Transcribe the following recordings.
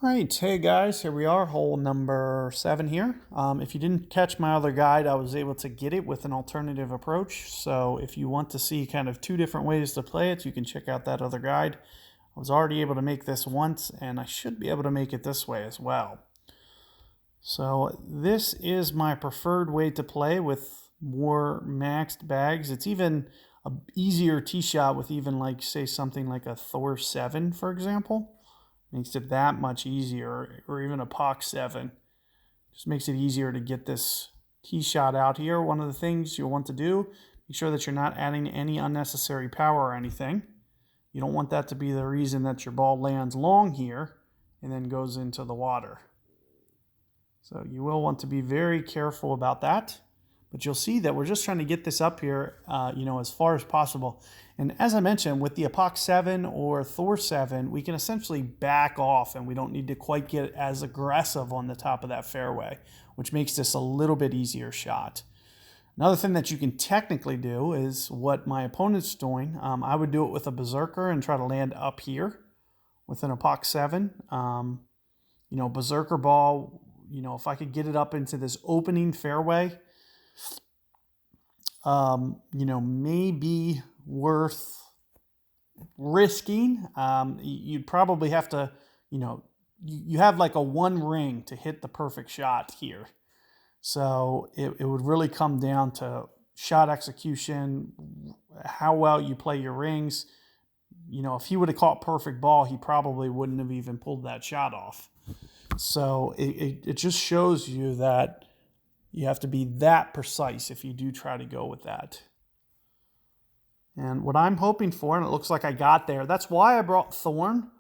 All right, hey guys, here we are, hole number 7 here. If you didn't catch my other guide, I was able to get it with an alternative approach. So if you want to see kind of 2 different ways to play it, you can check out that other guide. I was already able to make this once, and I should be able to make it this way as well. So this is my preferred way to play with more maxed bags. It's even an easier tee shot with even like, say, something like a Thor 7, for example. Makes it that much easier, or even a POC 7. Just makes it easier to get this tee shot out here. One of the things you'll want to do, make sure that you're not adding any unnecessary power or anything. You don't want that to be the reason that your ball lands long here and then goes into the water. So you will want to be very careful about that. But you'll see that we're just trying to get this up here, as far as possible. And as I mentioned, with the Epoch 7 or Thor 7, we can essentially back off and we don't need to quite get as aggressive on the top of that fairway, which makes this a little bit easier shot. Another thing that you can technically do is what my opponent's doing. I would do it with a Berserker and try to land up here with an Epoch 7. Berserker ball, if I could get it up into this opening fairway, may be worth risking. You'd probably have to, you have like a 1 ring to hit the perfect shot here. So it would really come down to shot execution, how well you play your rings. If he would have caught perfect ball, he probably wouldn't have even pulled that shot off. So it just shows you that you have to be that precise if you do try to go with that. And what I'm hoping for, and it looks like I got there, that's why I brought Thorn,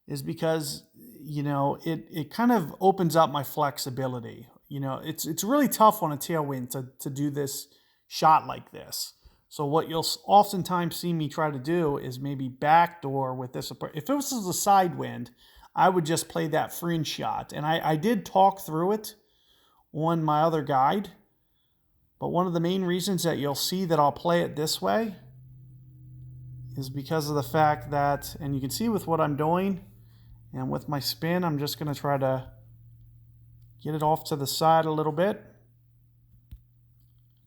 is because, it kind of opens up my flexibility. It's really tough on a tailwind to do this shot like this. So what you'll oftentimes see me try to do is maybe backdoor with this. If it was a side wind, I would just play that fringe shot. And I did talk through it on my other guide, but one of the main reasons that you'll see that I'll play it this way is because of the fact that, and you can see with what I'm doing and with my spin, I'm just going to try to get it off to the side a little bit.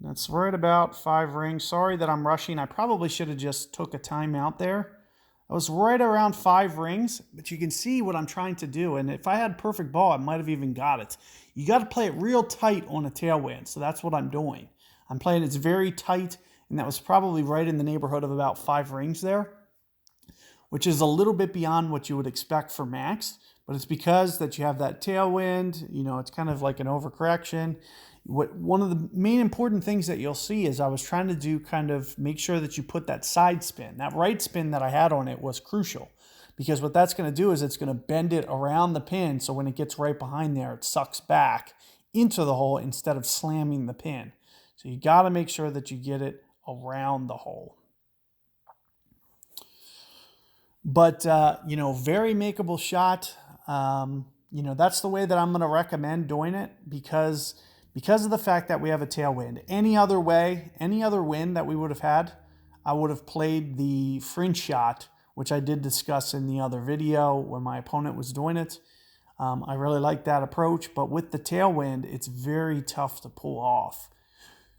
That's right about 5 rings. Sorry that I'm rushing. I probably should have just took a timeout there. I was right around 5 rings, but you can see what I'm trying to do. And if I had perfect ball, I might have even got it. You got to play it real tight on a tailwind. So that's what I'm doing. I'm playing it's very tight, and that was probably right in the neighborhood of about 5 rings there, which is a little bit beyond what you would expect for max. But it's because that you have that tailwind. It's kind of like an overcorrection. One of the main important things that you'll see is I was trying to do kind of make sure that you put that side spin. That right spin that I had on it was crucial, because what that's going to do is it's going to bend it around the pin, so when it gets right behind there, it sucks back into the hole instead of slamming the pin. So you got to make sure that you get it around the hole. But, very makeable shot. That's the way that I'm going to recommend doing it because of the fact that we have a tailwind. Any other way, any other wind that we would have had, I would have played the fringe shot, which I did discuss in the other video when my opponent was doing it. I really like that approach, but with the tailwind, it's very tough to pull off.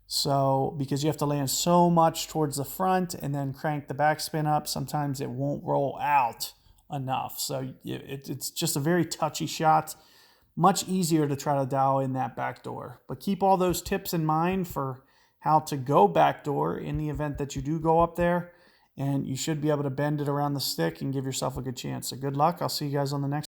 So, because you have to land so much towards the front and then crank the backspin up, sometimes it won't roll out enough. So it's just a very touchy shot. Much easier to try to dial in that backdoor. But keep all those tips in mind for how to go backdoor in the event that you do go up there. And you should be able to bend it around the stick and give yourself a good chance. So good luck. I'll see you guys on the next.